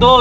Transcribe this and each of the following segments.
2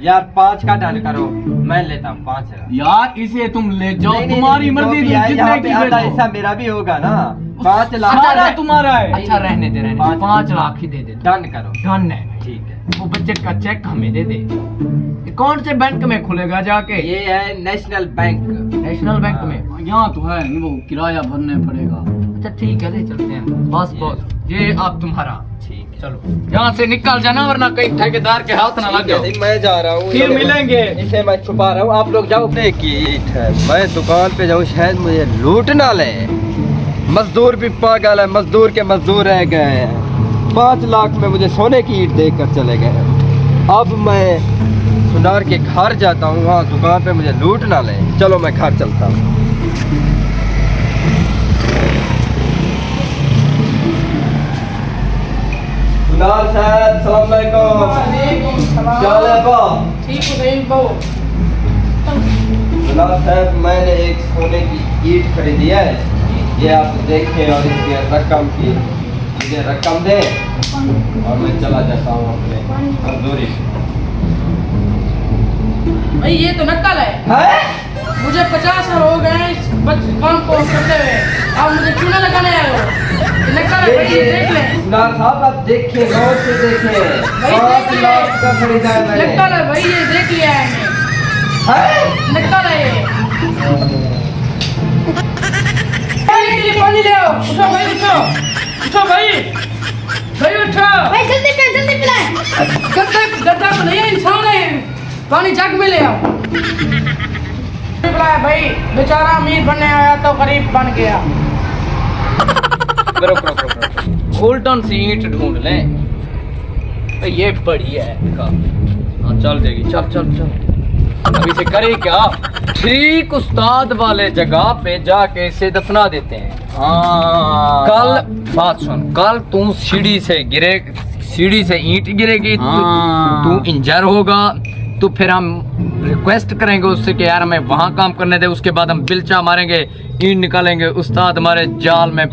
यार 5 का डन करो, मैं लेता हूँ 5। यार इसे तुम ले जाओ, नहीं, तुम्हारी नहीं, मर्जी, जो भी तुम है, जितने यहाँ की पे आधा भेजो। हिस्सा मेरा भी होगा ना। 5 लाख सारा तुम्हारा है। अच्छा रहने दे, 5 5 लाख ही दे दे। डन करो। डन है। ठीक है। वो बजट का चेक हमें दे दे। ये कौन से बैंक में खुलेगा जाके? ये है नेशनल बैंक। नेशनल बैंक में? यहाँ तो है नहीं, वो किराया भरने पड़ेगा। अच्छा ठीक है, ले चलते हैं। बस बस, ये आप तुम्हारा। ठीक है, चलो यहाँ से निकल जाना, वरना कहीं ठेकेदार के हाथ ना लग जाओ। मैं जा रहा हूँ, फिर मिलेंगे। इसे मैं छुपा रहा हूँ, आप लोग जाओ। कीट है, मैं दुकान पे जाऊँ, शायद मुझे लूट ना ले। मजदूर भी पागल है, मजदूर के मजदूर रह गए हैं। 5 लाख में मुझे सोने की ईंट देकर चले गए। अब मैं सुनार के घर जाता हूँ, वहाँ दुकान पे मुझे लूट ना ले। चलो मैं घर चलता हूँ। सुनार साहब, सलाम अलैकुम। क्या हाल है बा? सुनार साहब, मैंने एक सोने की ईंट खरीदी है, ये आप देखें और इसकी रकम की मुझे रकम दे और मैं चला जाता हूँ अपने मजदूरी। भाई ये तो नक्कल है। मुझे 50 साल हो गए हैं इस काम को करते हुए, अब मुझे चूना लगाने आए हो। ये नक्कल है भाई, ये देख ले। सुनार साहब, आप देखिए, गौर से देखिए। भाई 5 देख लाख का खरीदा है मैंने। नक्कल है भाई, ये देख लिया है मैंने। नक्कल है ये। भाई के लिए पानी ले आओ। उठो भाई, उठो उठो भाई, भाई उठो भाई जल्दी पिलाएं। गद्दा को नहीं है, इंसान है। पानी जग में ले आओ। भाई बेचारा अमीर बनने आया तो गरीब बन गया। गोल्डन सी ईंट ढूंढ ले, ये बढ़िया है। हाँ चल जाएगी, चल चल चल। अभी से करे क्या? ठीक उस्ताद वाले जगह पे जाके इसे दफना देते हैं। हाँ कल बात सुन, कल तू सीढ़ी से ईंट गिरेगी, तू इंजर होगा, तो फिर हम रिक्वेस्ट करेंगे उससे कि यार हमें वहाँ काम करने दे। उसके बाद हम बिलचा मारेंगे, ईंट निकालेंगे, उस्ताद हमारे जाल में।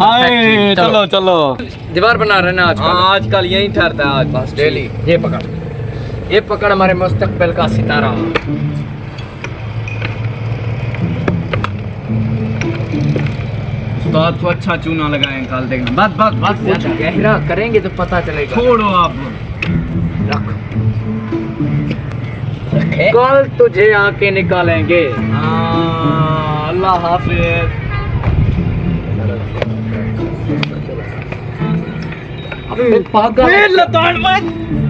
चलो चलो, दीवार बना रहे ना आजकल। आजकल यही ठहरता है, आज बस डेली। ये पकड़ हमारे मुस्तकबिल का सितारा। उस्ताद को अच्छा चूना लगाए, निकाल देंगे। बस बस बस, कुछ गहरा करेंगे तो पता चलेगा। छोड़ो आप। रख, कल तुझे आके निकालेंगे। अल्लाह हाफिज। पागल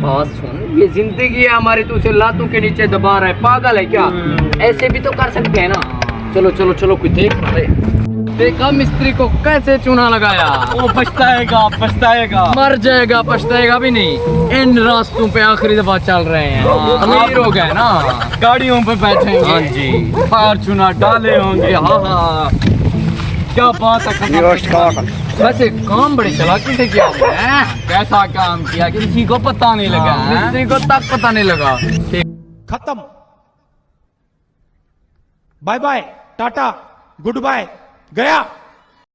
बात सुन, ये जिंदगी है हमारी, तू उसे लातों के नीचे दबा रहा है। पागल है क्या? ऐसे भी तो कर सकते हैं ना। चलो चलो चलो, कोई देख रहा है। देखा मिस्त्री को कैसे चूना लगाया? वो पछताएगा। मर जाएगा, पछताएगा भी नहीं। इन रास्तों पे आखिरी दफा चल रहे हैं, अमीर हो गए ना, गाड़ियों पे बैठेंगे। हाँ जी, फॉर्च्यूनर डाले होंगे। हाँ, क्या बात है। वैसे काम बड़ी चालाकी से किया है। कैसा काम किया, किसी को पता नहीं लगा। मिस्त्री को तक पता नहीं लगा। खत्म। बाय बाय, टाटा, गुड बाय, गया।